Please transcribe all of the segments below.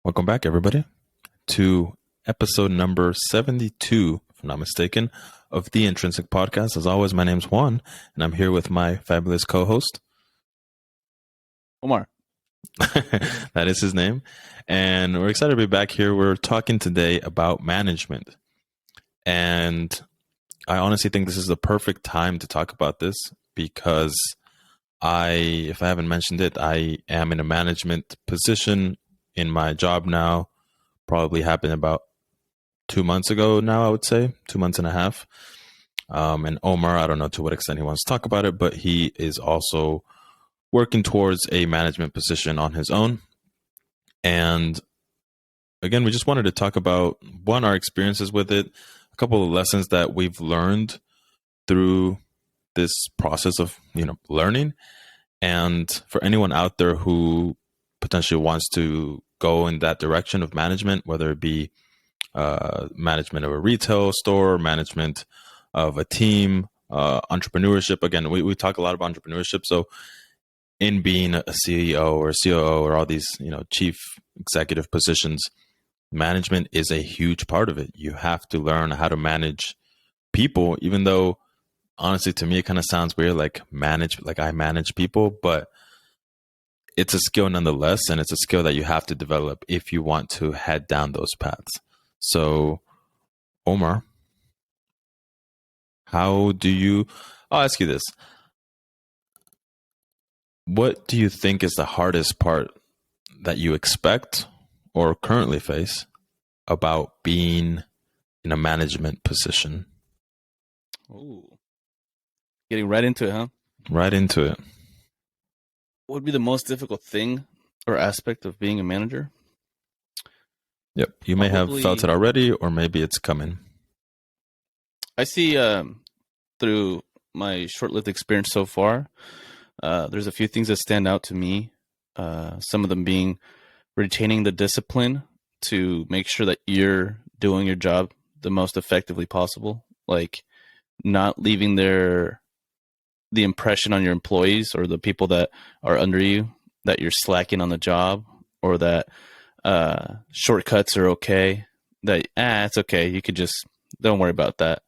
Welcome back, everybody, to episode number 72, if I'm not mistaken, of the Intrynsic podcast. As always, my name's Juan, and I'm here with my fabulous co-host, Omar. That is his name. And we're excited to be back here. We're talking today about management. And I honestly think this is the perfect time to talk about this because if I haven't mentioned it, I am in a management position in my job now. Probably happened about 2 months ago now, I would say, 2 months and a half. And Omar, I don't know to what extent he wants to talk about it, but he is also working towards a management position on his own. And again, we just wanted to talk about, one, our experiences with it, a couple of lessons that we've learned through this process of, learning. And for anyone out there who potentially wants to go in that direction of management, whether it be management of a retail store, management of a team, entrepreneurship. Again, we talk a lot about entrepreneurship. So in being a CEO or a COO or all these, chief executive positions, management is a huge part of it. You have to learn how to manage people, even though honestly, to me, it kind of sounds weird, like I manage people, but it's a skill nonetheless. And it's a skill that you have to develop if you want to head down those paths. So Omar, I'll ask you this. What do you think is the hardest part that you expect or currently face about being in a management position? Ooh. Getting right into it, huh? Right into it. What would be the most difficult thing or aspect of being a manager? Yep. You may have felt it already, or maybe it's coming. I see through my short-lived experience so far, there's a few things that stand out to me. Some of them being retaining the discipline to make sure that you're doing your job the most effectively possible. Like not leaving the impression on your employees or the people that are under you that you're slacking on the job, or that shortcuts are okay, that it's okay, you could just don't worry about that.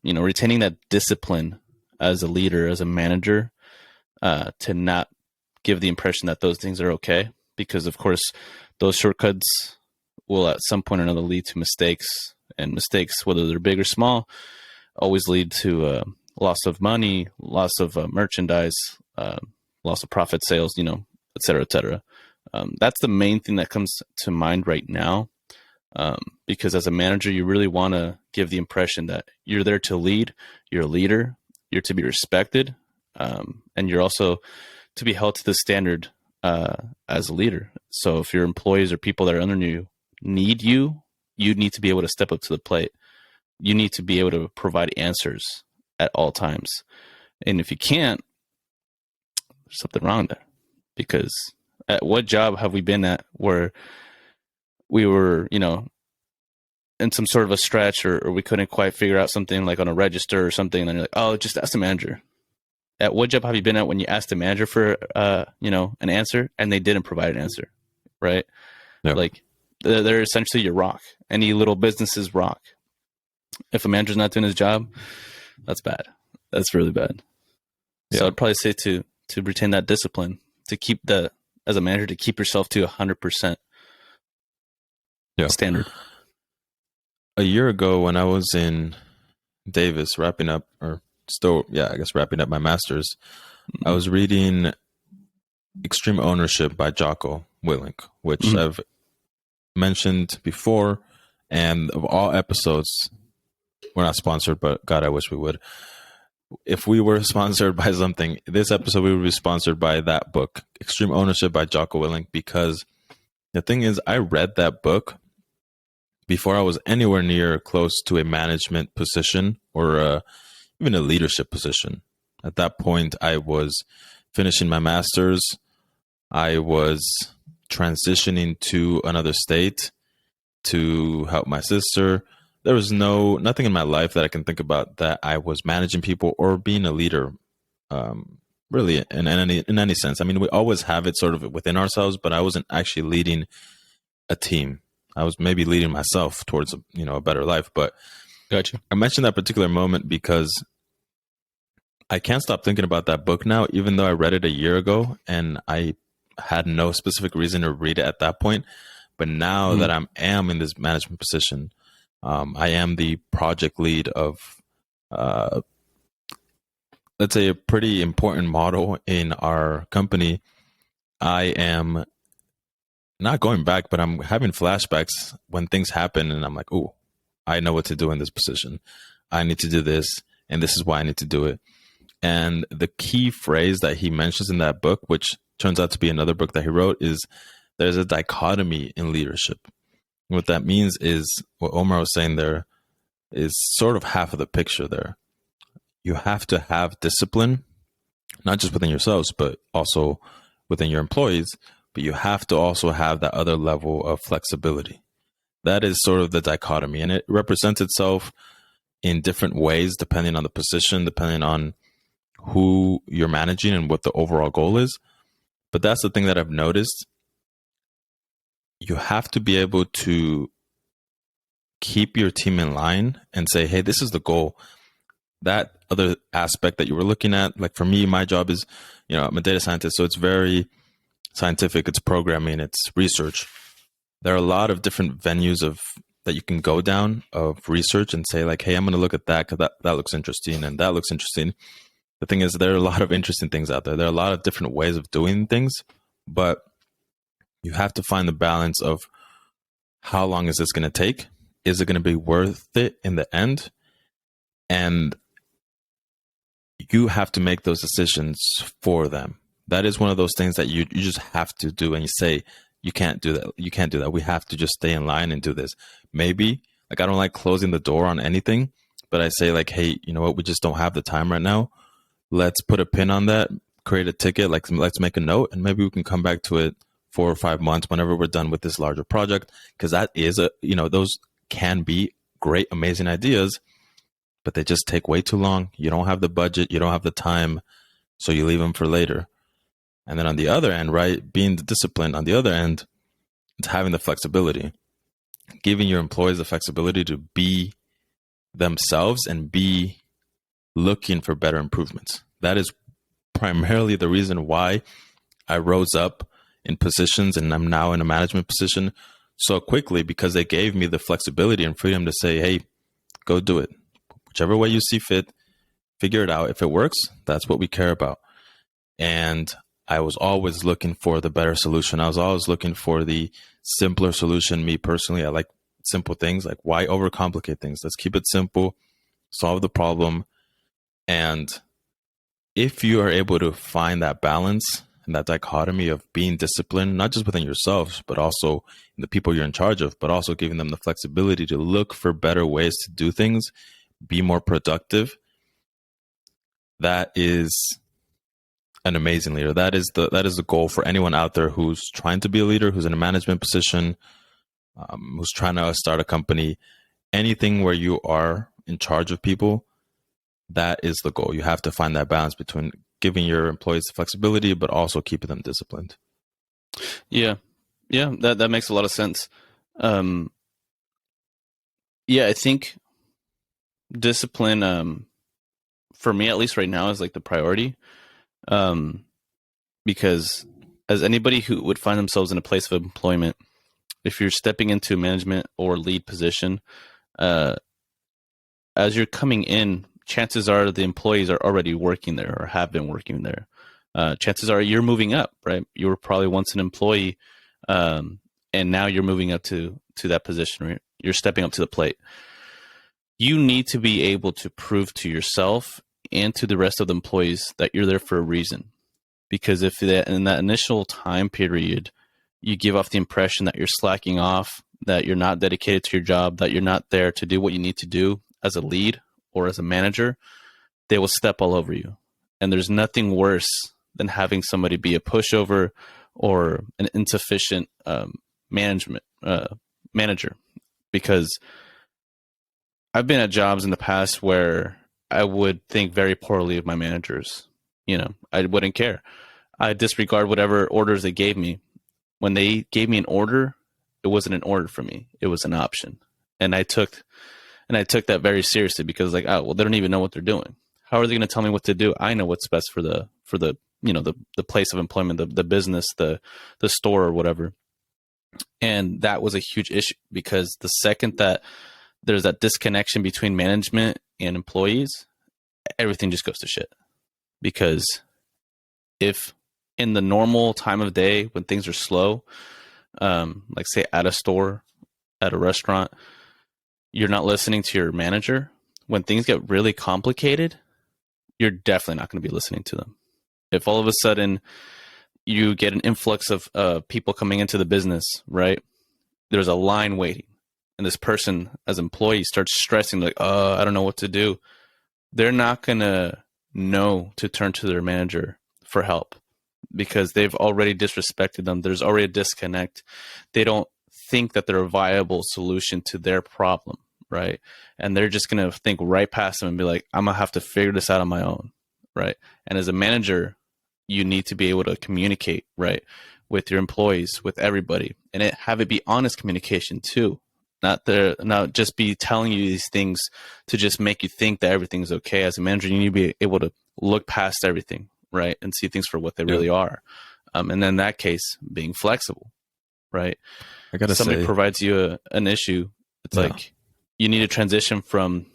Retaining that discipline as a leader, as a manager, to not give the impression that those things are okay, because of course those shortcuts will at some point or another lead to mistakes, and mistakes, whether they're big or small, always lead to loss of money, loss of merchandise, loss of profit sales, et cetera, et cetera. That's the main thing that comes to mind right now. Because as a manager, you really want to give the impression that you're there to lead, you're a leader, you're to be respected, and you're also to be held to the standard as a leader. So if your employees or people that are under you need you, you need to be able to step up to the plate. You need to be able to provide answers at all times. And if you can't, there's something wrong there. Because at what job have we been at where we were, in some sort of a stretch, or we couldn't quite figure out something like on a register or something, and then you're like, oh, just ask the manager. At what job have you been at when you asked the manager for, an answer and they didn't provide an answer, right? Yep. Like they're essentially your rock. Any little business's rock. If a manager's not doing his job, that's bad. That's really bad. Yeah. So I'd probably say to retain that discipline, to keep as a manager, to keep yourself to 100% standard. A year ago when I was in Davis wrapping up my master's, I was reading Extreme Ownership by Jocko Willink, which I've mentioned before. And of all episodes, we're not sponsored, but God, I wish we would. If we were sponsored by something, this episode, we would be sponsored by that book, Extreme Ownership by Jocko Willink, because the thing is, I read that book before I was anywhere near close to a management position or even a leadership position. At that point, I was finishing my master's. I was transitioning to another state to help my sister. There was nothing in my life that I can think about that I was managing people or being a leader, really in any sense. I mean, we always have it sort of within ourselves, but I wasn't actually leading a team. I was maybe leading myself towards a better life. But Gotcha. I mentioned that particular moment because I can't stop thinking about that book now, even though I read it a year ago and I had no specific reason to read it at that point. But now that I am in this management position, I am the project lead of, uh, let's say, a pretty important model in our company. I am not going back, but I'm having flashbacks when things happen, and I'm like, "Oh, I know what to do in this position. I need to do this, and this is why I need to do it." And the key phrase that he mentions in that book, which turns out to be another book that he wrote, is there's a dichotomy in leadership. What that means is what Omar was saying there is sort of half of the picture there. You have to have discipline, not just within yourselves, but also within your employees. But you have to also have that other level of flexibility. That is sort of the dichotomy. And it represents itself in different ways, depending on the position, depending on who you're managing and what the overall goal is. But that's the thing that I've noticed. You have to be able to keep your team in line and say, hey, this is the goal. That other aspect that you were looking at, like for me, my job is, I'm a data scientist, so it's very scientific, it's programming, it's research. There are a lot of different venues that you can go down of research and say like, hey, I'm going to look at that because that looks interesting and that looks interesting. The thing is, there are a lot of interesting things out there. There are a lot of different ways of doing things, but you have to find the balance of how long is this going to take? Is it going to be worth it in the end? And you have to make those decisions for them. That is one of those things that you just have to do. And you say, you can't do that. You can't do that. We have to just stay in line and do this. Maybe, like, I don't like closing the door on anything, but I say like, hey, you know what? We just don't have the time right now. Let's put a pin on that, create a ticket, like let's make a note, and maybe we can come back to it 4 or 5 months whenever we're done with this larger project. Because that is those can be great, amazing ideas, but they just take way too long. You don't have the budget, you don't have the time, so you leave them for later. And then on the other end, right, being the discipline on the other end, it's having the flexibility, giving your employees the flexibility to be themselves and be looking for better improvements. That is primarily the reason why I rose up in positions and I'm now in a management position so quickly, because they gave me the flexibility and freedom to say, hey, go do it. Whichever way you see fit, figure it out. If it works, that's what we care about. And I was always looking for the better solution. I was always looking for the simpler solution. Me personally, I like simple things. Like, why overcomplicate things? Let's keep it simple, solve the problem. And if you are able to find that balance and that dichotomy of being disciplined, not just within yourselves, but also in the people you're in charge of, but also giving them the flexibility to look for better ways to do things, be more productive, that is an amazing leader. That is the goal for anyone out there who's trying to be a leader, who's in a management position, who's trying to start a company, anything where you are in charge of people. That is the goal. You have to find that balance between giving your employees flexibility, but also keeping them disciplined. Yeah, that makes a lot of sense. I think discipline, for me at least right now, is like the priority. Because as anybody who would find themselves in a place of employment, if you're stepping into management or lead position, as you're coming in, chances are the employees are already working there or have been working there. Chances are you're moving up, right? You were probably once an employee, and now you're moving up to that position, right? You're stepping up to the plate. You need to be able to prove to yourself and to the rest of the employees that you're there for a reason. Because if in that initial time period, you give off the impression that you're slacking off, that you're not dedicated to your job, that you're not there to do what you need to do as a lead or as a manager, they will step all over you. And there's nothing worse than having somebody be a pushover or an insufficient manager. Because I've been at jobs in the past where I would think very poorly of my managers. I wouldn't care. I disregard whatever orders they gave me. When they gave me an order it wasn't an order for me. It was an option. And I took that very seriously, because like, oh, well, they don't even know what they're doing. How are they going to tell me what to do? I know what's best for the the place of employment, the business, the store or whatever. And that was a huge issue, because the second that there's that disconnection between management and employees, everything just goes to shit. Because if in the normal time of day when things are slow, like say at a store, at a restaurant, you're not listening to your manager, when things get really complicated, you're definitely not going to be listening to them. If all of a sudden you get an influx of people coming into the business, right? There's a line waiting, and this person as employee starts stressing, like, I don't know what to do. They're not going to know to turn to their manager for help, because they've already disrespected them. There's already a disconnect. They don't think that they're a viable solution to their problem, right? And they're just going to think right past them and be like, I'm going to have to figure this out on my own, right? And as a manager, you need to be able to communicate, right, with your employees, with everybody, and have it be honest communication too. Not just be telling you these things to just make you think that everything's okay. As a manager, you need to be able to look past everything, right, and see things for what they really are. And then in that case, being flexible, right? I gotta Somebody say, provides you an issue. It's like you need to transition from,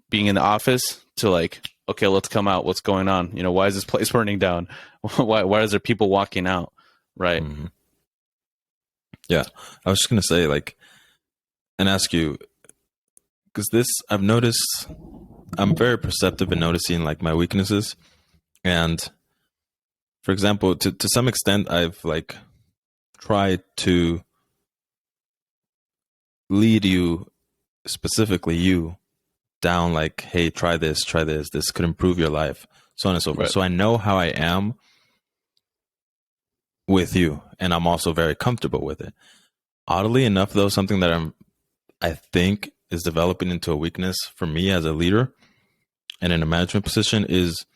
being in the office to like, okay, let's come out. What's going on? Why is this place burning down? Why is there people walking out? Right. mm-hmm. Yeah. I was just going to say, like, and ask you, because I've noticed, I'm very perceptive in noticing like my weaknesses. And for example, to some extent, I've like tried to lead you, specifically you, down like, hey, try this, this could improve your life, so on and so forth. Right. So I know how I am with you, and I'm also very comfortable with it. Oddly enough, though, something that I think is developing into a weakness for me as a leader and in a management position is,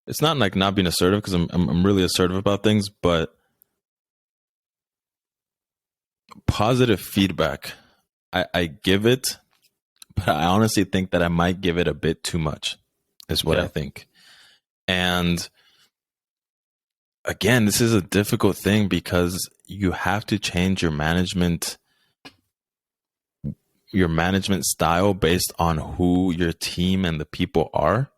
it's not like not being assertive, because I'm really assertive about things, but positive feedback, I give it, but I honestly think that I might give it a bit too much, is what I think. And again, this is a difficult thing, because you have to change your management style based on who your team and the people are.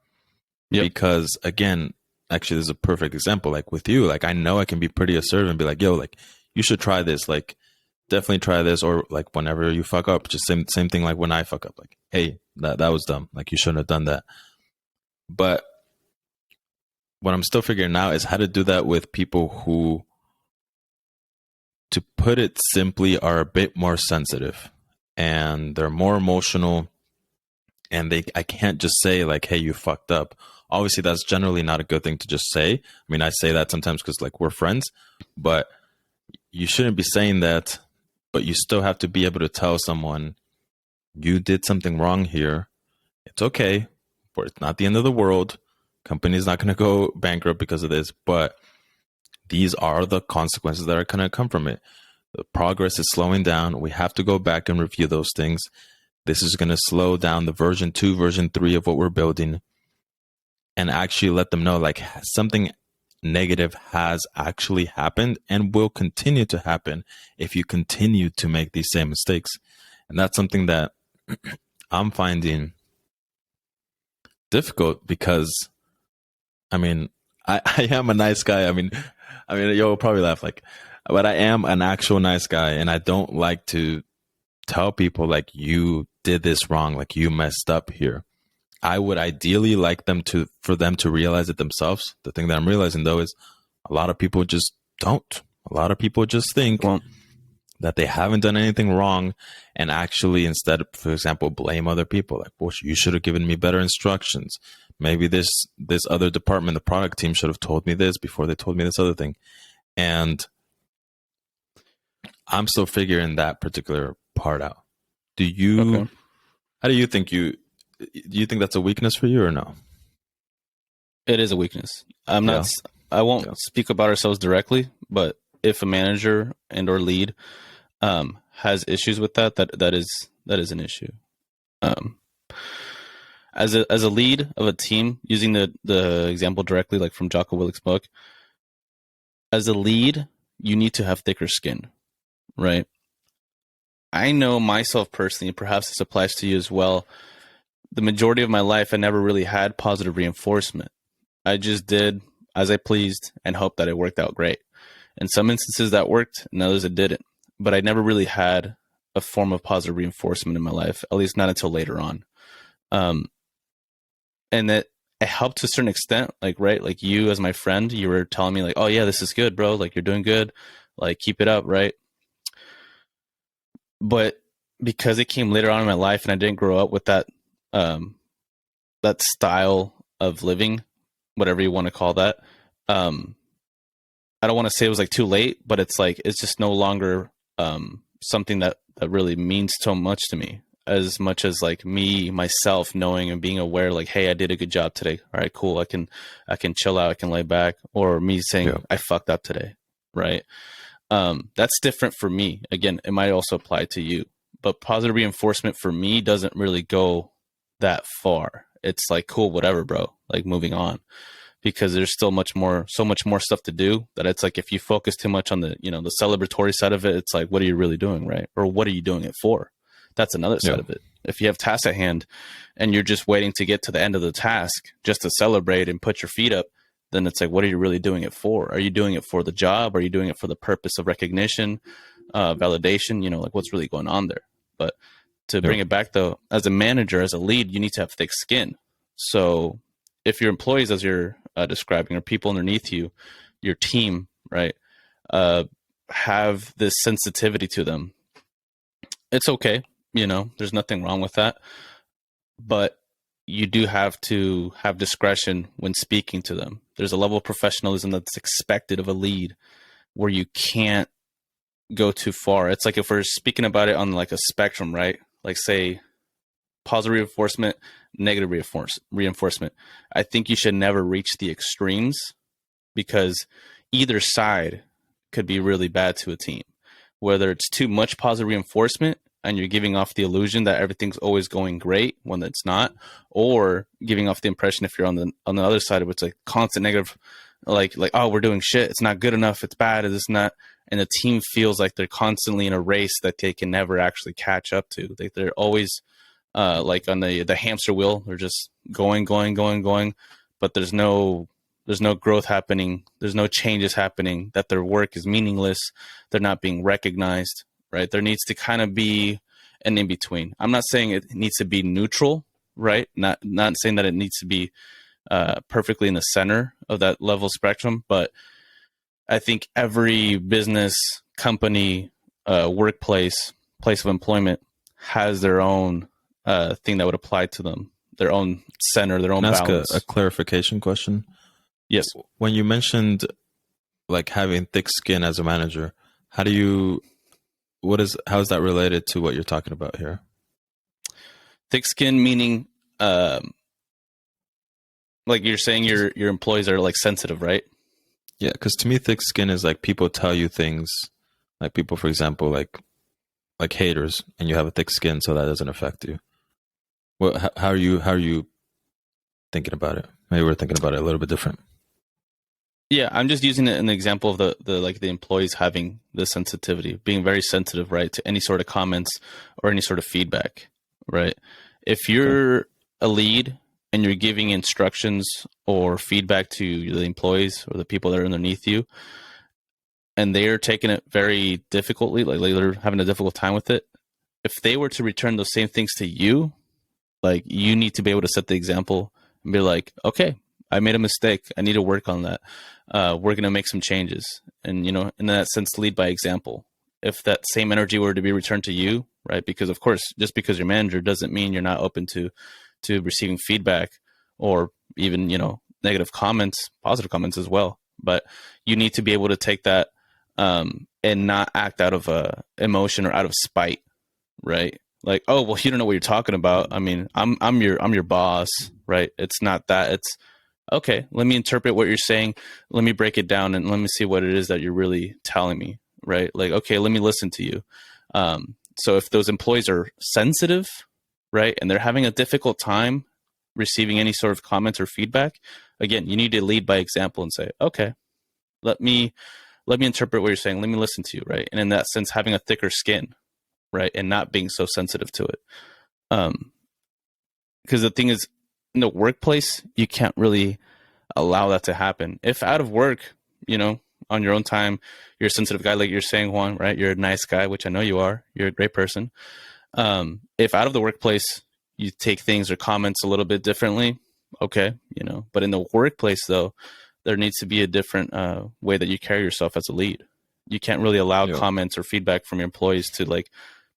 Yep. Because again, actually, this is a perfect example. Like with you, like I know I can be pretty assertive and be like, yo, like you should try this, like definitely try this. Or like whenever you fuck up, just same thing like when I fuck up, like, hey, that was dumb, like you shouldn't have done that. But what I'm still figuring out is how to do that with people who, to put it simply, are a bit more sensitive and they're more emotional, and I can't just say like, hey, you fucked up. Obviously, that's generally not a good thing to just say. I mean, I say that sometimes because like we're friends, but you shouldn't be saying that. But you still have to be able to tell someone, you did something wrong here. It's okay, but it's not the end of the world. Company's not going to go bankrupt because of this, but these are the consequences that are going to come from it. The progress is slowing down. We have to go back and review those things. This is going to slow down the version 2, version 3 of what we're building, and actually let them know like something negative has actually happened and will continue to happen if you continue to make these same mistakes. And that's something that I'm finding difficult, because I mean, I am a nice guy. I mean, you'll probably laugh, like, but I am an actual nice guy, and I don't like to tell people like, you did this wrong, like you messed up here. I would ideally like for them to realize it themselves. The thing that I'm realizing though is a lot of people just don't. A lot of people just think that they haven't done anything wrong, and actually instead, for example, blame other people. Like, well, you should have given me better instructions. Maybe this other department, the product team, should have told me this before they told me this other thing. And I'm still figuring that particular part out. How do you think do you think that's a weakness for you or no? It is a weakness. I won't speak about ourselves directly, but if a manager and or lead has issues with that is an issue. Um, as a lead of a team, using the example directly, like from Jocko Willick's book, as a lead, you need to have thicker skin, right? I know myself personally, and perhaps this applies to you as well. The majority of my life, I never really had positive reinforcement. I just did as I pleased and hoped that it worked out great. In some instances that worked, in others it didn't. But I never really had a form of positive reinforcement in my life, at least not until later on. And that it helped to a certain extent, like, right? Like you as my friend, you were telling me like, oh yeah, this is good, bro. Like you're doing good. Like keep it up, right? But because it came later on in my life and I didn't grow up with that style of living, whatever you want to call that, I don't want to say it was like too late, but it's like it's just no longer something that really means so much to me, as much as like me myself knowing and being aware, like, hey, I did a good job today. All right, cool. I can chill out. I can lay back. Or me saying I fucked up today, right? That's different for me. Again, it might also apply to you, but positive reinforcement for me doesn't really go that far. It's like, cool, whatever, bro. Like moving on. Because there's still so much more stuff to do, that it's like if you focus too much on the celebratory side of it, it's like, what are you really doing, right? Or what are you doing it for? That's another side of it. If you have tasks at hand and you're just waiting to get to the end of the task just to celebrate and put your feet up, then it's like, what are you really doing it for? Are you doing it for the job? Are you doing it for the purpose of recognition, validation? Like what's really going on there? But to bring it back though, as a manager, as a lead, you need to have thick skin. So if your employees, as you're describing, or people underneath you, your team, right, have this sensitivity to them, it's okay. There's nothing wrong with that. But you do have to have discretion when speaking to them. There's a level of professionalism that's expected of a lead where you can't go too far. It's like if we're speaking about it on like a spectrum, right? Like say positive reinforcement, negative reinforcement. I think you should never reach the extremes, because either side could be really bad to a team. Whether it's too much positive reinforcement and you're giving off the illusion that everything's always going great when it's not, or giving off the impression, if you're on the other side of it's like constant negative, like oh, we're doing shit, it's not good enough, it's bad, it's not, and the team feels like they're constantly in a race that they can never actually catch up to. Like they're always like on the hamster wheel, they're just going, but there's no growth happening. There's no changes happening, that their work is meaningless. They're not being recognized, right? There needs to kind of be an in-between. I'm not saying it needs to be neutral, right? Not saying that it needs to be perfectly in the center of that level spectrum, but I think every business, company, workplace, place of employment has their own thing that would apply to them, their own center, their own balance. Ask a clarification question. Yes. When you mentioned like having thick skin as a manager, how is that related to what you're talking about here? Thick skin meaning like you're saying your employees are like sensitive, right? Yeah, because to me, thick skin is like people tell you things, like people, for example, like haters, and you have a thick skin, so that doesn't affect you. Well, how are you thinking about it? Maybe we're thinking about it a little bit different. Yeah, I'm just using it in the example of the employees having the sensitivity, being very sensitive, right, to any sort of comments or any sort of feedback, right? If you're a lead and you're giving instructions or feedback to the employees or the people that are underneath you, and they're taking it very difficultly, like they're having a difficult time with it, if they were to return those same things to you, like you need to be able to set the example and be like, okay, I made a mistake. I need to work on that. We're going to make some changes. And, in that sense, lead by example. If that same energy were to be returned to you, right? Because of course, just because you're manager doesn't mean you're not open to receiving feedback or even, negative comments, positive comments as well. But you need to be able to take that and not act out of emotion or out of spite, right? Like, oh, well, you don't know what you're talking about. I mean, I'm your boss, right? It's not that. It's okay, let me interpret what you're saying. Let me break it down and let me see what it is that you're really telling me, right? Like, okay, let me listen to you. So if those employees are sensitive, right, and they're having a difficult time receiving any sort of comments or feedback, again, you need to lead by example and say, okay, let me interpret what you're saying. Let me listen to you, right? And in that sense, having a thicker skin, right, and not being so sensitive to it. Because the thing is, in the workplace, you can't really allow that to happen. If out of work, on your own time, you're a sensitive guy, like you're saying, Juan, right? You're a nice guy, which I know you are. You're a great person. If out of the workplace, you take things or comments a little bit differently, okay, but in the workplace, though, there needs to be a different way that you carry yourself as a lead. You can't really allow comments or feedback from your employees to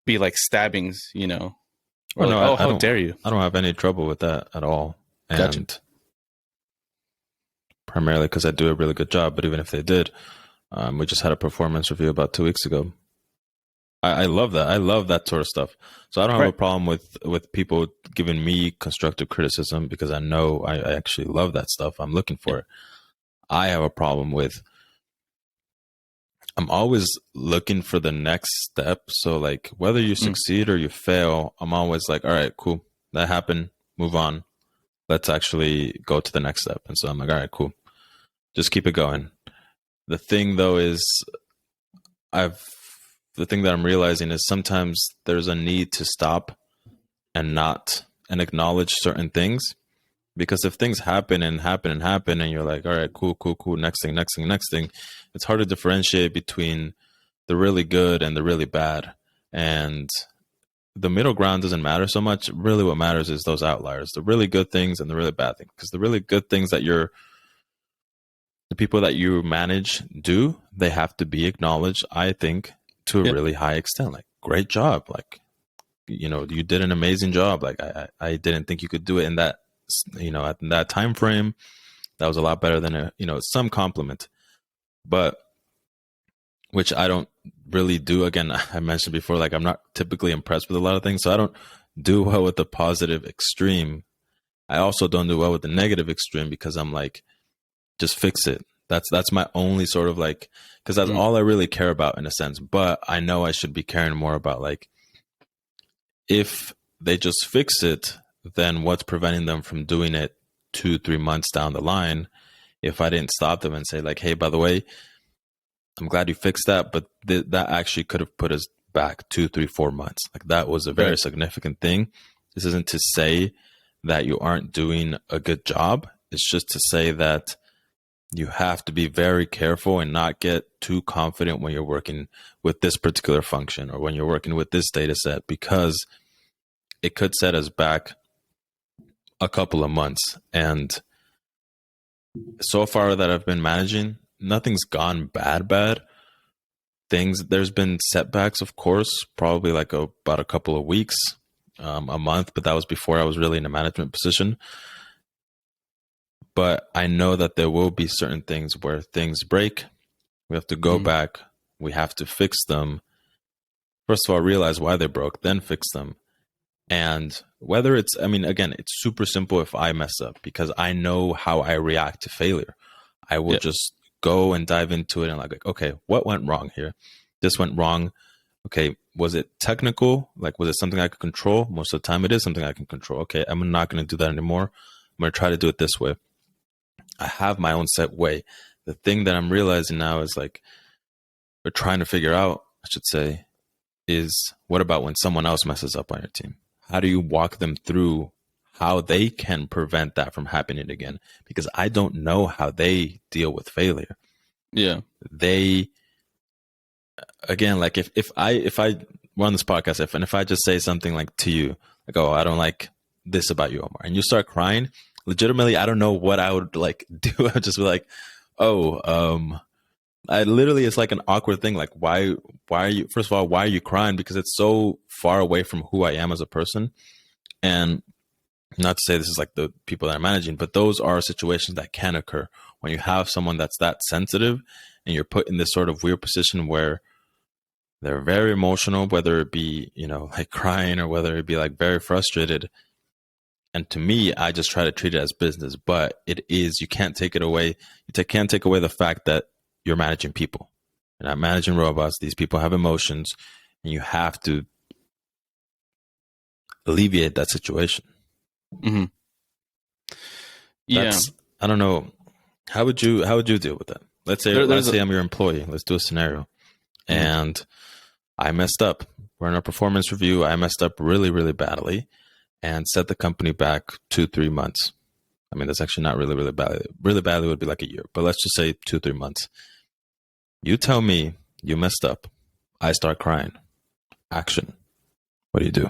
be like stabbings, or like, no, oh, I how don't. dare you? I don't have any trouble with that at all, Gotcha. and primarily because I do a really good job. But even if they did, we just had a performance review about 2 weeks ago. I love that. I love that sort of stuff. So I don't have a problem with people giving me constructive criticism because I know I actually love that stuff. I'm looking for it. I have a problem with, I'm always looking for the next step. So like whether you succeed or you fail, I'm always like, all right, cool. That happened. Move on. Let's actually go to the next step. And so I'm like, all right, cool. Just keep it going. The thing though is the thing that I'm realizing is sometimes there's a need to stop and acknowledge certain things, because if things happen and happen and happen and you're like, all right, cool, next thing, it's hard to differentiate between the really good and the really bad. And the middle ground doesn't matter so much. Really what matters is those outliers, the really good things and the really bad things, because the really good things that the people that you manage do, they have to be acknowledged, I think, to a really high extent. Like, great job. Like, you did an amazing job. Like, I didn't think you could do it in that, in that time frame. That was a lot better than some compliment. But which I don't really do. Again, I mentioned before, like, I'm not typically impressed with a lot of things. So I don't do well with the positive extreme. I also don't do well with the negative extreme because I'm like, just fix it. That's my only sort of like, because that's all I really care about in a sense. But I know I should be caring more about, like, if they just fix it, then what's preventing them from doing it 2-3 months down the line? If I didn't stop them and say, like, hey, by the way, I'm glad you fixed that, but that actually could have put us back 2-3-4 months. Like, that was a very significant thing. This isn't to say that you aren't doing a good job. It's just to say that you have to be very careful and not get too confident when you're working with this particular function or when you're working with this data set, because it could set us back a couple of months. And so far that I've been managing, nothing's gone bad. There's been setbacks, of course, probably like about a couple of weeks, a month, but that was before I was really in a management position. But I know that there will be certain things where things break. We have to go back. We have to fix them. First of all, realize why they broke, then fix them. And whether again, it's super simple if I mess up, because I know how I react to failure. I will just go and dive into it and like, okay, what went wrong here? This went wrong. Okay, was it technical? Like, was it something I could control? Most of the time it is something I can control. Okay, I'm not going to do that anymore. I'm going to try to do it this way. I have my own set way. The thing that I'm realizing now is, like, we're trying to figure out, I should say, is what about when someone else messes up on your team? How do you walk them through how they can prevent that from happening again? Because I don't know how they deal with failure. Yeah. They, again, like if I run this podcast, if I just say something like to you, like, oh, I don't like this about you, Omar, and you start crying, legitimately, I don't know what I would like do. I would just be like, oh, I literally, it's like an awkward thing. Like, why are you, first of all, why are you crying? Because it's so far away from who I am as a person. And not to say this is like the people that I'm managing, but those are situations that can occur when you have someone that's that sensitive and you're put in this sort of weird position where they're very emotional, whether it be, like crying or whether it be like very frustrated. And to me, I just try to treat it as business, but it is, you can't take it away. Can't take away the fact that you're managing people. You're not managing robots. These people have emotions, and you have to alleviate that situation. Mm-hmm. Yeah. I don't know. How would you deal with that? Let's say I'm your employee. Let's do a scenario. Mm-hmm. And I messed up. We're in a performance review. I messed up really, really badly and set the company back 2-3 months. I mean, that's actually not really, really badly. Really badly would be like a year, but let's just say 2-3 months. You tell me you messed up. I start crying. Action. What do you do?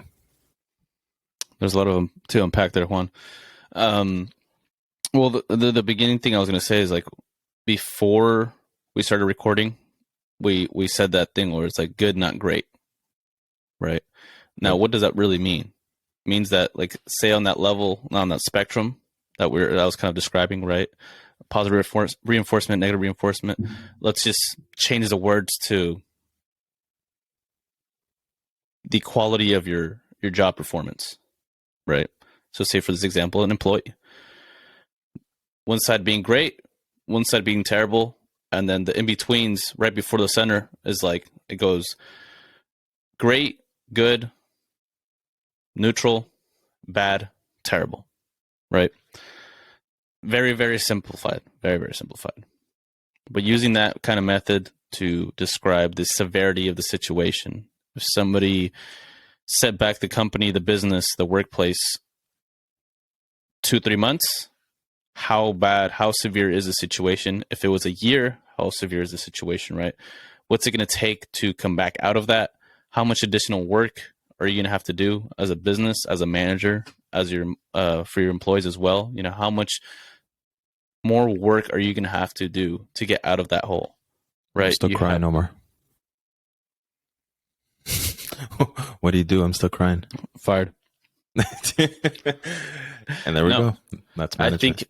There's a lot of them to unpack there, Juan. Well, the beginning thing I was going to say is like before we started recording, we said that thing where it's like good, not great. Right? Now, what does that really mean? It means that, like, say on that level, on that spectrum that I was kind of describing, right? Positive reinforcement, negative reinforcement. Let's just change the words to the quality of your job performance, right? So say for this example, an employee. One side being great, one side being terrible, and then the in-betweens right before the center is like, it goes great, good, neutral, bad, terrible, right? Very, very simplified. Very, very simplified. But using that kind of method to describe the severity of the situation. If somebody set back the company, the business, the workplace 2-3 months, how bad, how severe is the situation? If it was a year, how severe is the situation, right? What's it going to take to come back out of that? How much additional work are you going to have to do as a business, as a manager, as your for your employees as well? You know, how much more work are you going to have to do to get out of that hole? Right? I'm still crying, Omar. What do you do? I'm still crying. Fired. And there we go. That's management. I think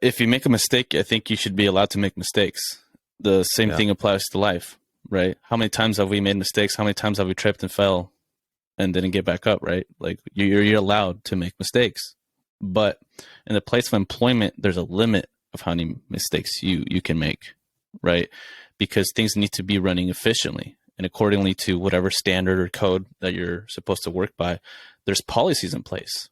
if you make a mistake, I think you should be allowed to make mistakes. The same thing applies to life, right? How many times have we made mistakes? How many times have we tripped and fell and didn't get back up, right? Like you're allowed to make mistakes. But in the place of employment, there's a limit of how many mistakes you can make, right? Because things need to be running efficiently and accordingly to whatever standard or code that you're supposed to work by. There's policies in place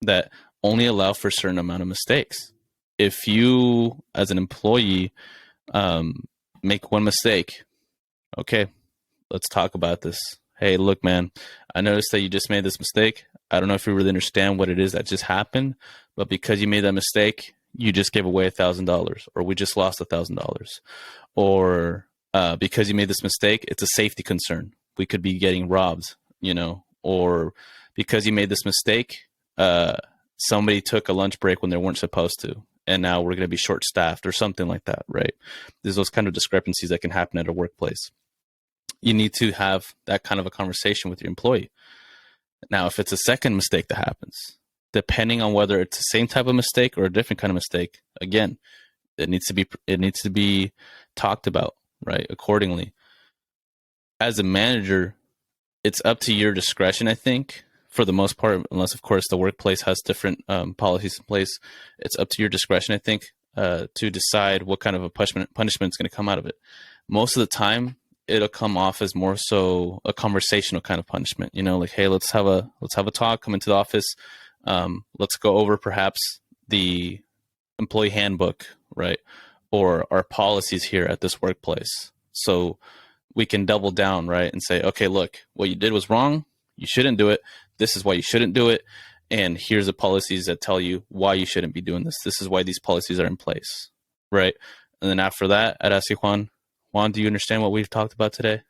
that only allow for a certain amount of mistakes. If you, as an employee, make one mistake, okay, let's talk about this. Hey, look, man, I noticed that you just made this mistake. I don't know if you really understand what it is that just happened, but because you made that mistake, you just gave away $1,000, or we just lost $1,000, or because you made this mistake, it's a safety concern. We could be getting robbed, you know, or because you made this mistake, somebody took a lunch break when they weren't supposed to, and now we're going to be short-staffed or something like that, right? There's those kind of discrepancies that can happen at a workplace. You need to have that kind of a conversation with your employee. Now, if it's a second mistake that happens, depending on whether it's the same type of mistake or a different kind of mistake, again, it needs to be talked about, right, accordingly. As a manager, it's up to your discretion, I think, for the most part, unless, of course, the workplace has different policies in place. It's up to your discretion, I think, to decide what kind of a punishment is going to come out of it. Most of the time, it'll come off as more so a conversational kind of punishment. You know, like, hey, let's have a talk. Come into the office. Let's go over perhaps the employee handbook, right, or our policies here at this workplace. So we can double down, right, and say, okay, look, what you did was wrong. You shouldn't do it. This is why you shouldn't do it. And here's the policies that tell you why you shouldn't be doing this. This is why these policies are in place, right? And then after that, I'd ask you, Juan, do you understand what we've talked about today?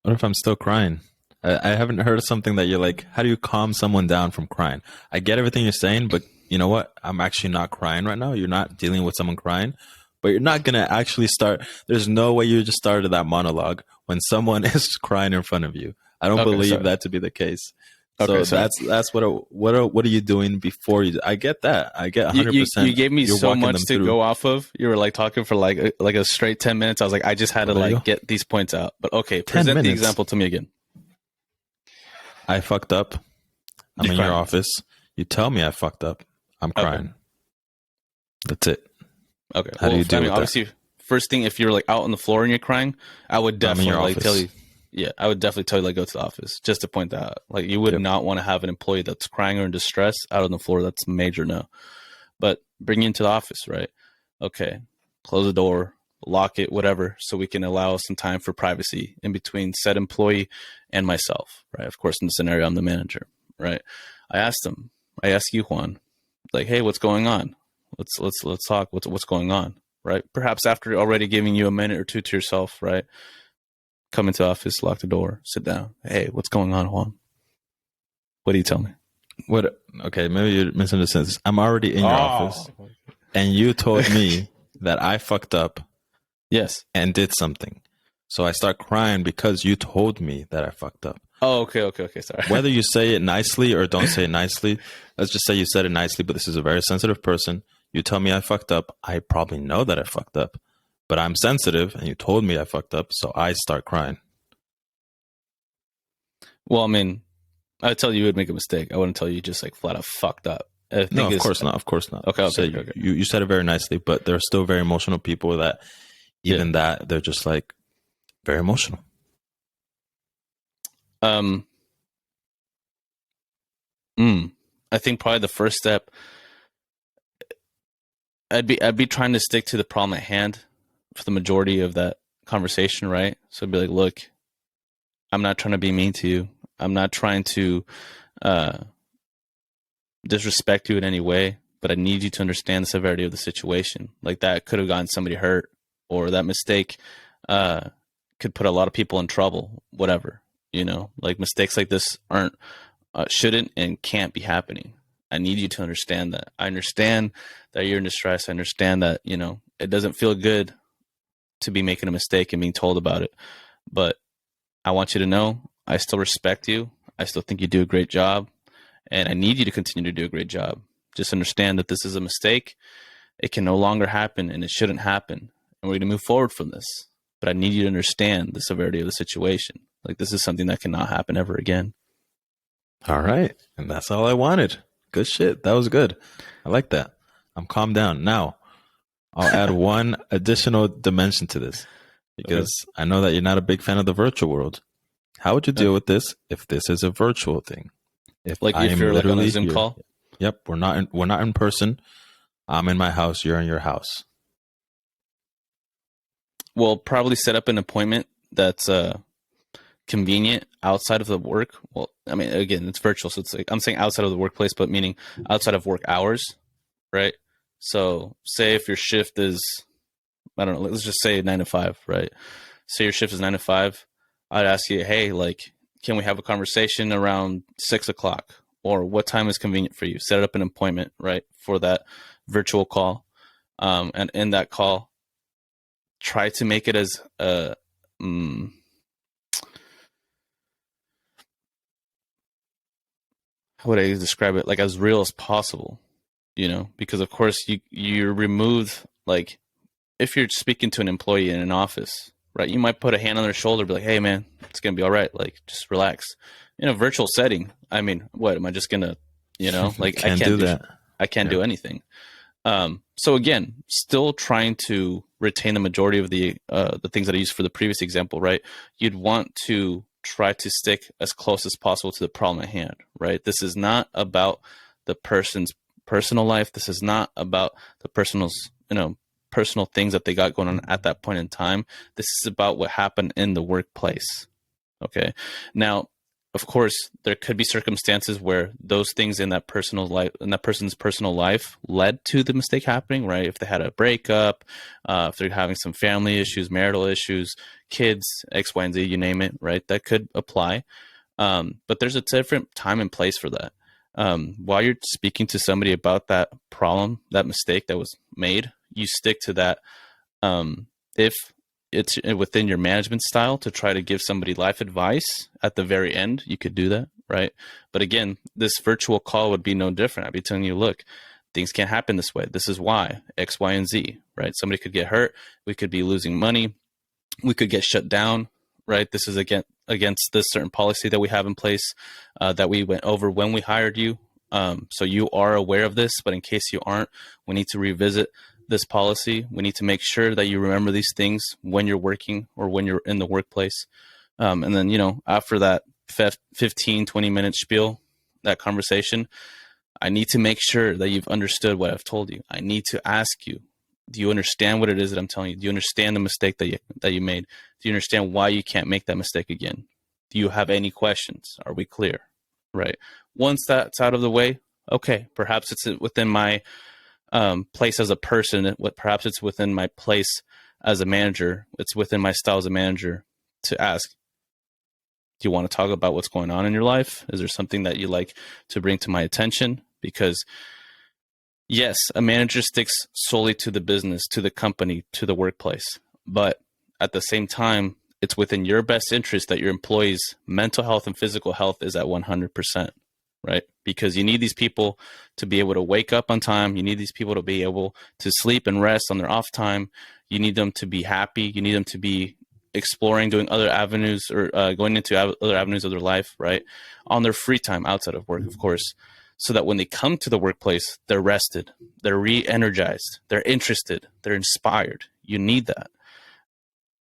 What if I'm still crying? I haven't heard of something that you're like, how do you calm someone down from crying? I get everything you're saying, but you know what? I'm actually not crying right now. You're not dealing with someone crying, but you're not going to actually start. There's no way you just started that monologue when someone is crying in front of you. I don't believe that to be the case. So that's what are you doing before you? I get that. I get 100%. You gave me so much to go off of. You were like talking for like a straight 10 minutes. I was like, I just had to get these points out. But okay, present the example to me again. I fucked up. I'm You're in your crying. office. You tell me I fucked up. I'm Okay. crying. That's it. Okay. How do you I deal mean, with that? obviously, first thing, if you're like out on the floor and you're crying, I would No, I'm in your definitely like tell office. you. Yeah, I would definitely tell you like go to the office just to point that out. Like you would Yep. not want to have an employee that's crying or in distress out on the floor. That's a major no. But bring you into the office, right? Okay, close the door, lock it, whatever, so we can allow some time for privacy in between said employee and myself, right? Of course, in the scenario, I'm the manager, right? I ask you, Juan, like, hey, what's going on? Let's talk. What's going on, right? Perhaps after already giving you a minute or two to yourself, right? Come into office, lock the door, sit down. Hey, what's going on, Juan? What do you tell me? What? Okay, maybe you misunderstood this. I'm already in your office, and you told me that I fucked up Yes. and did something. So I start crying because you told me that I fucked up. Oh, okay. Sorry. Whether you say it nicely or don't say it nicely, let's just say you said it nicely, but this is a very sensitive person. You tell me I fucked up. I probably know that I fucked up, but I'm sensitive and you told me I fucked up. So I start crying. Well, I mean, I'd tell you would make a mistake. I wouldn't tell you just like flat out fucked up. I No, think of it's course not. Of course not. okay. You said it very nicely, but there are still very emotional people that Yeah. even that they're just like very emotional. Um. I think probably the first step, I'd be trying to stick to the problem at hand for the majority of that conversation, right? So I'd be like, look, I'm not trying to be mean to you. I'm not trying to uh, disrespect you in any way, but I need you to understand the severity of the situation. Like that could have gotten somebody hurt, or that mistake could put a lot of people in trouble. Whatever, like mistakes like this aren't shouldn't and can't be happening. I need you to understand that. I understand that you're in distress. I understand that it doesn't feel good to be making a mistake and being told about it, but I want you to know I still respect you. I still think you do a great job, and I need you to continue to do a great job. Just understand that this is a mistake. It can no longer happen, and it shouldn't happen. And we're going to move forward from this. But I need you to understand the severity of the situation. Like this is something that cannot happen ever again. All right. And that's all I wanted. Good shit. That was good. I like that. I'm calmed down. Now, I'll add one additional dimension to this Okay. because I know that you're not a big fan of the virtual world. How would you deal Okay. with this if this is a virtual thing? If Like I if am you're like on a literally Zoom here. call. Yep, we're not in person. I'm in my house, you're in your house. We'll probably set up an appointment that's convenient outside of the work. Well, I mean, again, it's virtual, so it's like I'm saying outside of the workplace, but meaning outside of work hours, right? So, say if your shift is, I don't know, let's just say 9 to 5, right? Say your shift is 9 to 5. I'd ask you, hey, like, can we have a conversation around 6 o'clock, or what time is convenient for you? Set up an appointment, right, for that virtual call, and in that call, try to make it as how would I describe it? Like as real as possible, because of course you remove, like if you're speaking to an employee in an office, right? You might put a hand on their shoulder, be like, "Hey, man, it's gonna be all right. Like just relax." In a virtual setting, I mean, what am I just gonna, like Can't do that. I can't Yeah. do anything. So again, still trying to retain the majority of the things that I used for the previous example, right? You'd want to try to stick as close as possible to the problem at hand, right? This is not about the person's personal life. This is not about the personal things that they got going on at that point in time. This is about what happened in the workplace. Okay. Now, of course, there could be circumstances where those things in that person's personal life led to the mistake happening, right? If they had a breakup, if they're having some family issues, marital issues, kids, X, Y, and Z, you name it, right? That could apply. But there's a different time and place for that. While you're speaking to somebody about that problem, that mistake that was made, you stick to that. If it's within your management style to try to give somebody life advice at the very end, you could do that, right? But again, this virtual call would be no different. I'd be telling you, look, things can't happen this way. This is why, X, Y, and Z, right? Somebody could get hurt. We could be losing money. We could get shut down, right? This is, again, against this certain policy that we have in place that we went over when we hired you. So you are aware of this, but in case you aren't, we need to revisit this policy. We need to make sure that you remember these things when you're working or when you're in the workplace. And then, after that 15, 20-minute spiel, that conversation, I need to make sure that you've understood what I've told you. I need to ask you, do you understand what it is that I'm telling you? Do you understand the mistake that you made? Do you understand why you can't make that mistake again? Do you have any questions? Are we clear? Right. Once that's out of the way, okay, perhaps it's within my place as a person. Perhaps it's within my place as a manager. It's within my style as a manager to ask, do you want to talk about what's going on in your life? Is there something that you like to bring to my attention? Because yes, a manager sticks solely to the business, to the company, to the workplace. But at the same time, it's within your best interest that your employees' mental health and physical health is at 100%, right? Because you need these people to be able to wake up on time. You need these people to be able to sleep and rest on their off time. You need them to be happy. You need them to be exploring, doing other avenues or going into other avenues of their life, right? On their free time outside of work, of course, so that when they come to the workplace, they're rested, they're re-energized, they're interested, they're inspired. You need that.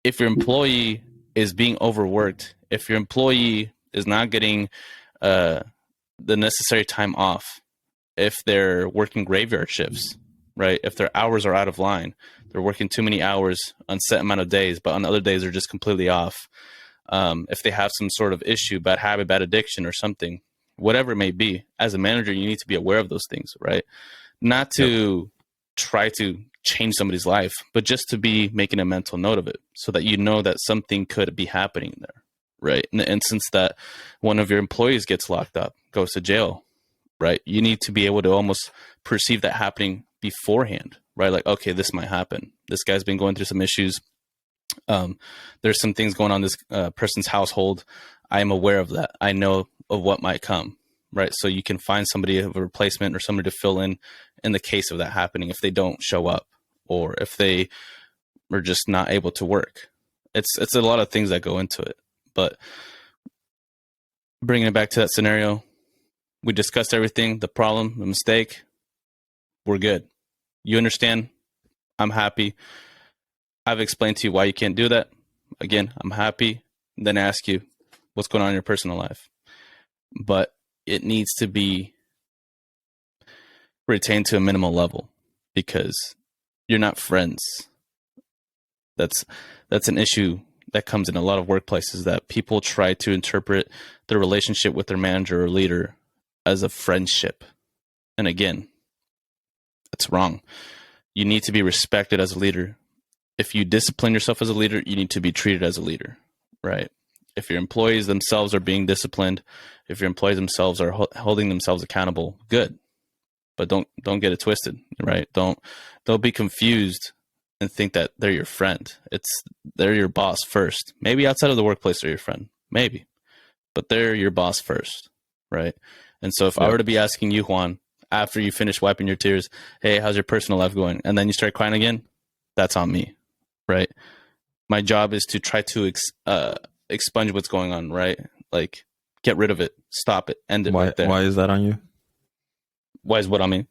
If your employee is being overworked, if your employee is not getting the necessary time off, if they're working graveyard shifts, right? If their hours are out of line, they're working too many hours on set amount of days, but on other days they're just completely off. If they have some sort of issue, bad habit, bad addiction or something, whatever it may be, as a manager, you need to be aware of those things, right? Not to try to change somebody's life, but just to be making a mental note of it so that you know that something could be happening there, right? In the instance that one of your employees gets locked up, goes to jail, right? You need to be able to almost perceive that happening beforehand, right? Like, okay, this might happen. This guy's been going through some issues. There's some things going on in this person's household. I am aware of that. I know of what might come, right? So you can find somebody of a replacement or somebody to fill in the case of that happening if they don't show up or if they are just not able to work. It's a lot of things that go into it. But bringing it back to that scenario, we discussed everything, the problem, the mistake. We're good. You understand? I'm happy. I've explained to you why you can't do that. Again, I'm happy. Then ask you what's going on in your personal life. But it needs to be retained to a minimal level because you're not friends. That's an issue that comes in a lot of workplaces, that people try to interpret their relationship with their manager or leader as a friendship. And again, that's wrong. You need to be respected as a leader. If you discipline yourself as a leader, you need to be treated as a leader, right? If your employees themselves are being disciplined, if your employees themselves are holding themselves accountable, good. But don't get it twisted, right? Don't be confused and think that they're your friend. They're your boss first. Maybe outside of the workplace they're your friend, maybe, but they're your boss first, right? And so if I were to be asking you, Juan, after you finish wiping your tears, hey, how's your personal life going? And then you start crying again, that's on me, right? My job is to try to expunge what's going on, right? Like, get rid of it, stop it, end it right there. Why is that on you? Why is what on me?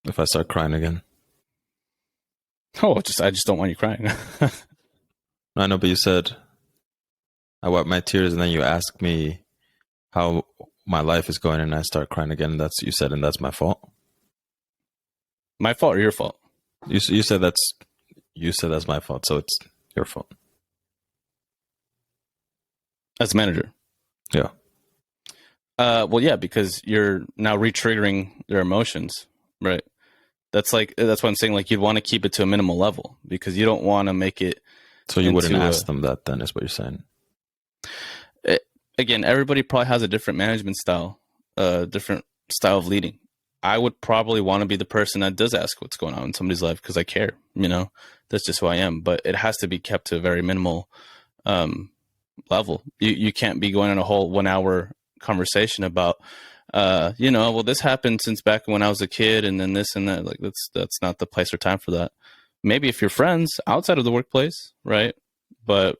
If I start crying again. Oh, I just don't want you crying. I know, but you said I wipe my tears and then you ask me how my life is going and I start crying again. And that's my fault. My fault or your fault? You said that's my fault, so it's your fault. As a manager. Yeah. Well, yeah, because you're now re-triggering their emotions, right? That's what I'm saying. Like, you'd want to keep it to a minimal level because you don't want to make it. So you wouldn't ask them that then, is what you're saying. Again, everybody probably has a different management style, different style of leading. I would probably want to be the person that does ask what's going on in somebody's life because I care, that's just who I am, but it has to be kept to a very minimal level. You can't be going on a whole 1 hour conversation about, well, this happened since back when I was a kid and then this and that. Like, that's not the place or time for that. Maybe if you're friends outside of the workplace, right? But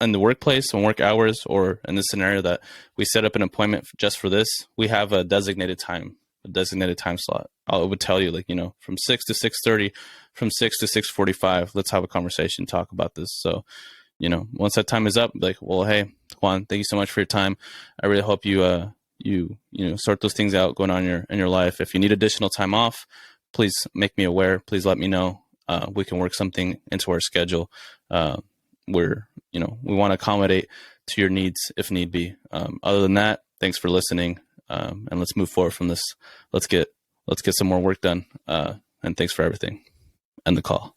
in the workplace on work hours, or in this scenario that we set up an appointment just for this, we have a designated time slot. I would tell you, like, from 6 to 6:30, from 6 to 6:45, let's have a conversation, talk about this. So, once that time is up, like, well, hey, Juan, thank you so much for your time. I really hope you sort those things out going on in your life. If you need additional time off, please make me aware. Please let me know. We can work something into our schedule. We want to accommodate to your needs if need be. Other than that, thanks for listening. And let's move forward from this. Let's get some more work done. And thanks for everything. End the call.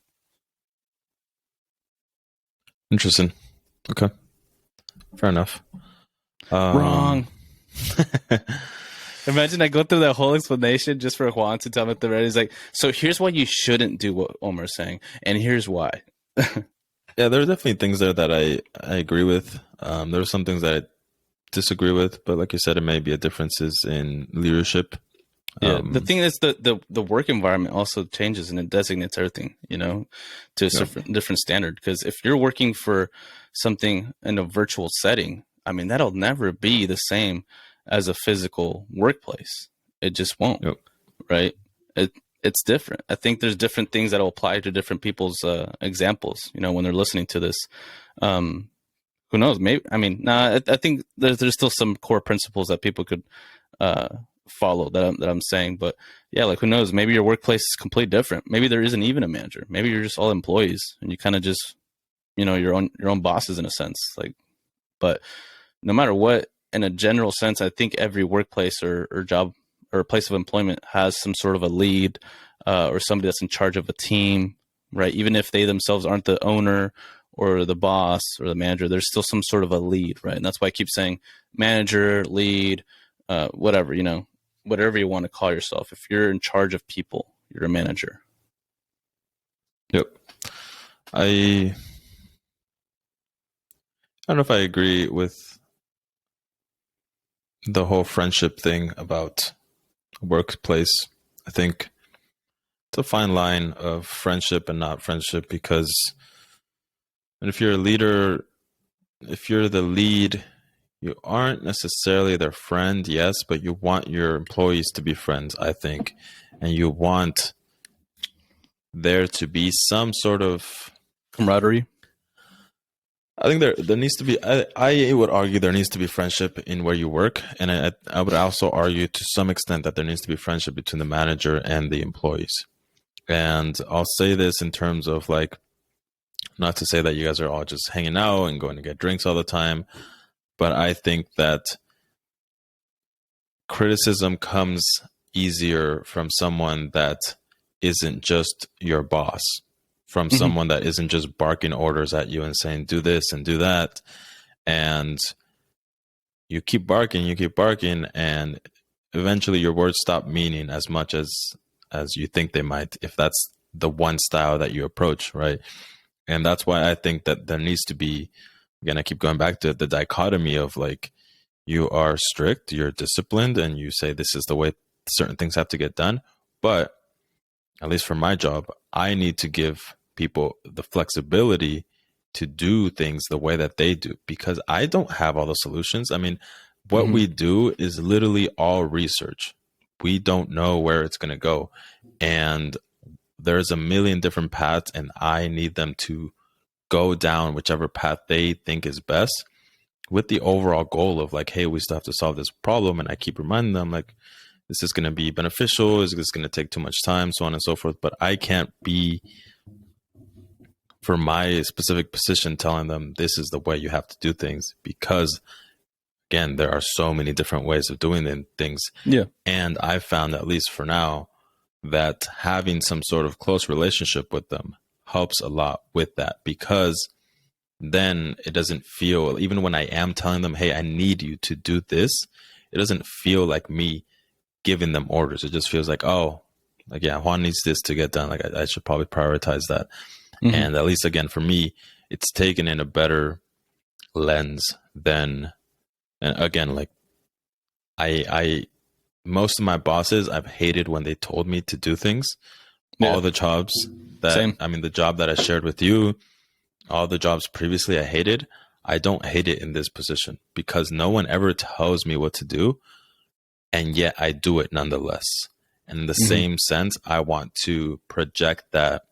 Interesting. Okay. Fair enough. Wrong. Imagine I go through that whole explanation just for Juan to tell me at the ready. He's like, so here's why you shouldn't do what Omar's saying, and here's why. Yeah, there are definitely things there that I agree with. There are some things that I disagree with, but like you said, it may be a differences in leadership. Yeah, the thing is, the work environment also changes, and it designates everything, to a different standard. Because if you're working for something in a virtual setting, I mean, that'll never be the same as a physical workplace. It just won't. Yep. Right? It's different. I think there's different things that'll apply to different people's examples. When they're listening to this. Who knows? Maybe. I mean, I think there's still some core principles that people could follow that I'm saying, but yeah, like, who knows? Maybe your workplace is completely different. Maybe there isn't even a manager. Maybe you're just all employees, and you kind of just, your own bosses in a sense. Like, but no matter what, in a general sense, I think every workplace or job or place of employment has some sort of a lead or somebody that's in charge of a team, right? Even if they themselves aren't the owner or the boss or the manager, there's still some sort of a lead, right? And that's why I keep saying manager, lead, whatever, whatever you want to call yourself. If you're in charge of people, you're a manager. Yep. I don't know if I agree with the whole friendship thing about workplace. I think it's a fine line of friendship and not friendship, because if you're a leader, if you're the lead, you aren't necessarily their friend, yes, but you want your employees to be friends, I think. And you want there to be some sort of camaraderie. I think there needs to be, I would argue there needs to be friendship in where you work. And I would also argue to some extent that there needs to be friendship between the manager and the employees. And I'll say this in terms of, like, not to say that you guys are all just hanging out and going to get drinks all the time, but I think that criticism comes easier from someone that isn't just your boss, from someone that isn't just barking orders at you and saying, do this and do that. And you keep barking, and eventually your words stop meaning as much as you think they might, if that's the one style that you approach, right? And that's why I think that there needs to be, again, I keep going back to the dichotomy of, like, you are strict, you're disciplined, and you say this is the way certain things have to get done. But at least for my job, I need to give people the flexibility to do things the way that they do, because I don't have all the solutions. I mean, what we do is literally all research. We don't know where it's going to go. And there's a million different paths, and I need them to go down whichever path they think is best, with the overall goal of, like, hey, we still have to solve this problem. And I keep reminding them, like, this is going to be beneficial. Is this going to take too much time? So on and so forth. But I can't be, for my specific position, telling them this is the way you have to do things, because, again, there are so many different ways of doing things. Yeah. And I found, at least for now, that having some sort of close relationship with them helps a lot with that, because then it doesn't feel, even when I am telling them, hey, I need you to do this, it doesn't feel like me giving them orders. It just feels like, oh, like, yeah, Juan needs this to get done. Like, I should probably prioritize that. And at least, again, for me, it's taken in a better lens than, and again, like, I most of my bosses, I've hated when they told me to do things. All the jobs that, I mean, the job that I shared with you, all the jobs previously I hated. I don't hate it in this position because no one ever tells me what to do, and yet I do it nonetheless. And in the Mm-hmm. same sense, I want to project that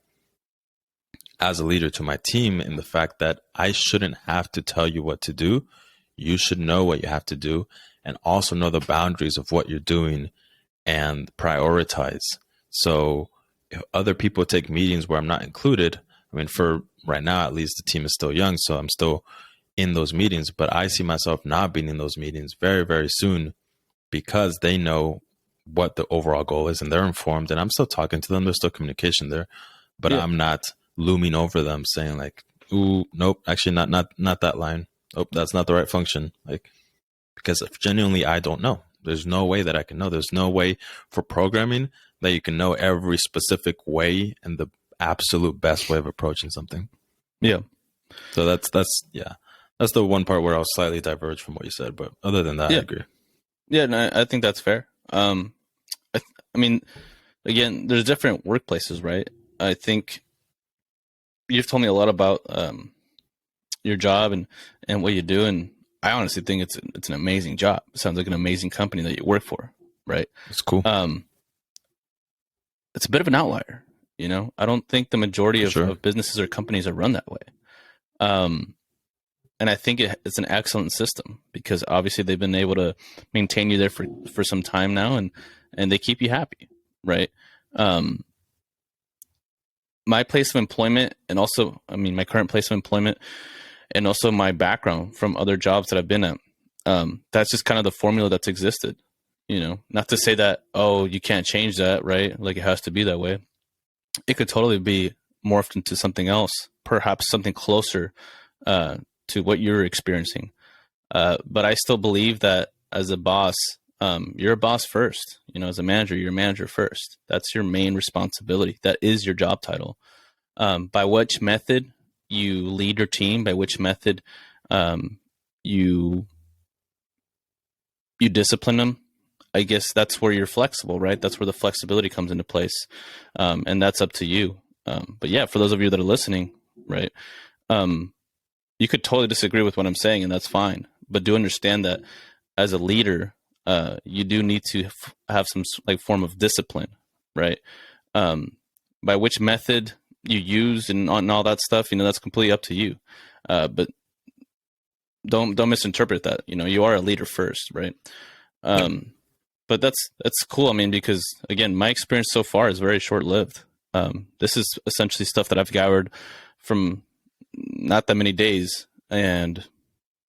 as a leader to my team in the fact that I shouldn't have to tell you what to do. You should know what you have to do and also know the boundaries of what you're doing and prioritize. So if other people take meetings where I'm not included, I mean, for right now, at least the team is still young, so I'm still in those meetings, but I see myself not being in those meetings very, very soon because they know what the overall goal is and they're informed, and I'm still talking to them. There's still communication there, but Yeah. I'm not looming over them saying like, ooh, nope, actually not that line. Oh, that's not the right function. Like, because if genuinely I don't know. There's no way that I can know. There's no way for programming that you can know every specific way and the absolute best way of approaching something. Yeah. So that's yeah. That's the one part where I'll slightly diverge from what you said, but other than that, I Yeah. agree. Yeah. No, I think that's fair. I mean, again, there's different workplaces, right? I think you've told me a lot about your job and what you do, and I honestly think it's an amazing job. It sounds like an amazing company that you work for, right? It's cool Um, it's a bit of an outlier, you know. I don't think the majority for sure. of businesses or companies are run that way. Um, and I think it's an excellent system because obviously they've been able to maintain you there for some time now, and they keep you happy, right? Um, my place of employment, and also, I mean, my current place of employment, and also my background from other jobs that I've been at, that's just kind of the formula that's existed. You know, not to say that, oh, you can't change that, right? Like it has to be that way. It could totally be morphed into something else, perhaps something closer uh, to what you're experiencing. But I still believe that as a boss, you're a boss first. You know, as a manager, you're a manager first. That's your main responsibility. That is your job title. By which method you lead your team, by which method um, you you discipline them, I guess that's where you're flexible, right? That's where the flexibility comes into place, and that's up to you. But yeah, for those of you that are listening, right, um, you could totally disagree with what I'm saying, and that's fine. But do understand that as a leader, you do need to have some like form of discipline, right? Um, by which method you use and all that stuff, you know, that's completely up to you. But don't misinterpret that. You know, you are a leader first, right? Yep. But that's cool. I mean, because again, my experience so far is very short lived. This is essentially stuff that I've gathered from not that many days and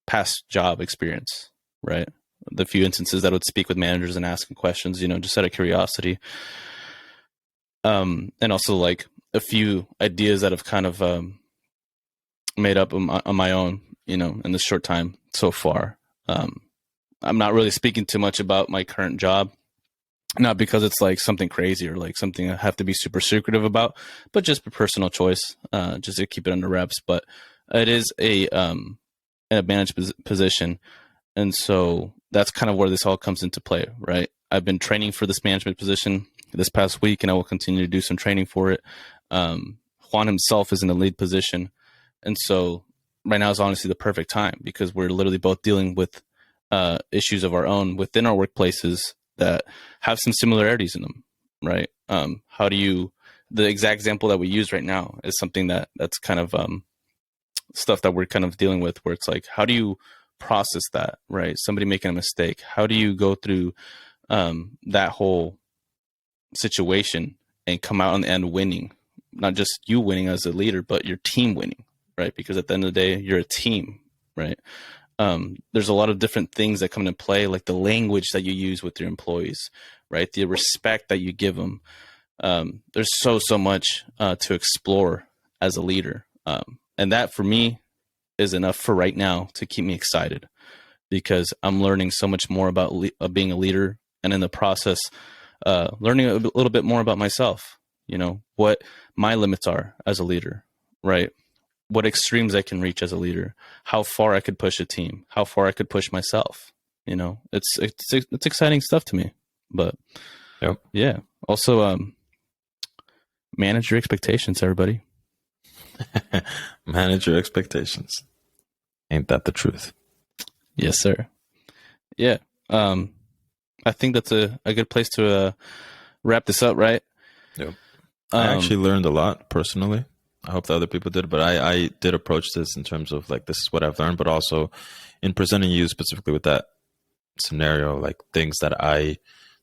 past job experience, right? The few instances that I would speak with managers and asking questions, you know, just out of curiosity. And also like a few ideas that have kind of made up on my own, you know, in this short time so far. I'm not really speaking too much about my current job, not because it's like something crazy or like something I have to be super secretive about, but just a personal choice, just to keep it under wraps. But it is a managed position, and so that's kind of where this all comes into play, right? I've been training for this management position this past week, and I will continue to do some training for it. Juan himself is in the lead position, and so right now is honestly the perfect time because we're literally both dealing with issues of our own within our workplaces that have some similarities in them, right? How do you, the exact example that we use right now is something that's kind of stuff that we're kind of dealing with where it's like, how do you process that, right? Somebody making a mistake. How do you go through that whole situation and come out on the end winning? Not just you winning as a leader, but your team winning, right? Because at the end of the day, you're a team, right? There's a lot of different things that come into play, like the language that you use with your employees, right? The respect that you give them. There's so much to explore as a leader. And that for me is enough for right now to keep me excited because I'm learning so much more about being a leader, and in the process, learning a little bit more about myself, you know, what my limits are as a leader, right? What extremes I can reach as a leader, how far I could push a team, how far I could push myself. You know, it's exciting stuff to me. But Yep. yeah, also manage your expectations, everybody. Manage your expectations. Ain't that the truth? Yes, sir. Yeah. I think that's a good place to wrap this up, right? Yep. I actually learned a lot personally. I hope that other people did, but I did approach this in terms of like, this is what I've learned, but also in presenting you specifically with that scenario, like things that I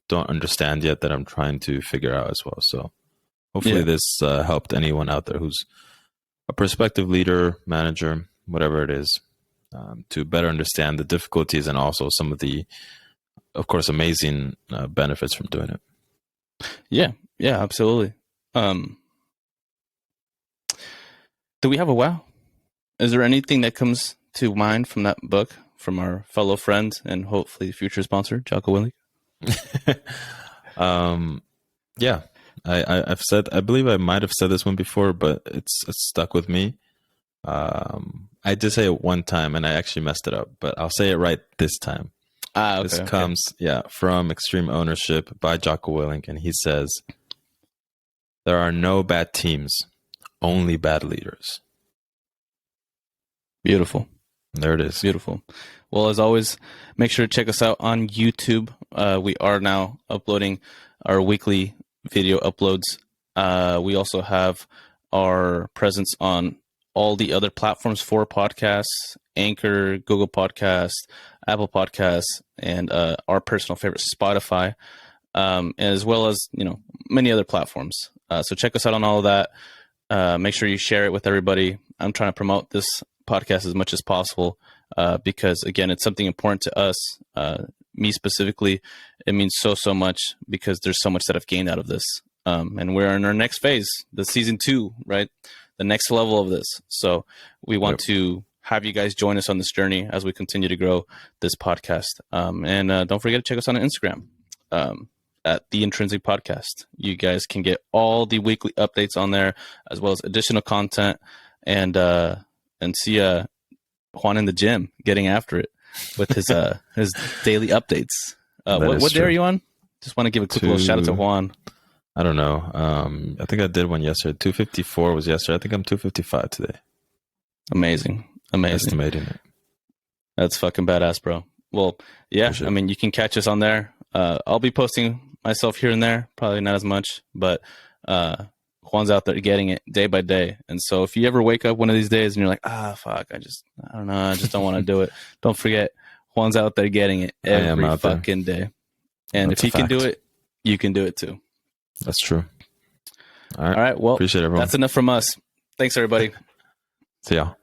don't understand yet that I'm trying to figure out as well. So hopefully this helped anyone out there who's a prospective leader, manager, whatever it is, to better understand the difficulties and also some of the, of course, amazing benefits from doing it. Yeah, absolutely. Do we have a wow? Is there anything that comes to mind from that book from our fellow friend and hopefully future sponsor, Jocko Willink? Yeah, I've said, I believe I might have said this one before, but it's stuck with me. I did say it one time and I actually messed it up, but I'll say it right this time. Okay, this comes, from Extreme Ownership by Jocko Willink, and he says, "There are no bad teams, only bad leaders." Beautiful. There it is. Beautiful. Well, as always, make sure to check us out on YouTube. We are now uploading our weekly video uploads. We also have our presence on all the other platforms for podcasts: Anchor, Google Podcasts, Apple Podcasts, and our personal favorite, Spotify, as well as many other platforms. So check us out on all of that. Make sure you share it with everybody. I'm trying to promote this podcast as much as possible because, again, it's something important to us. Me specifically, it means so much because there's so much that I've gained out of this. And we're in our next phase, the season 2, right? The next level of this. So we want to have you guys join us on this journey as we continue to grow this podcast. And don't forget to check us out on Instagram at the Intrynsic Podcast. You guys can get all the weekly updates on there, as well as additional content, and see Juan in the gym getting after it with his his daily updates. What day are you on? Just want to give a quick little shout out to Juan. I don't know. I think I did one yesterday. 254 was yesterday. I think I'm 255 today. Amazing. Estimating it. That's fucking badass, bro. Well, yeah, I mean, you can catch us on there. I'll be posting myself here and there, probably not as much, but Juan's out there getting it day by day. And so if you ever wake up one of these days and you're like, fuck, I don't know, I just don't want to do it. Don't forget, Juan's out there getting it every fucking day. And if he can do it, you can do it too. That's true. All All right. Well, appreciate it, everyone. That's enough from us. Thanks, everybody. See y'all.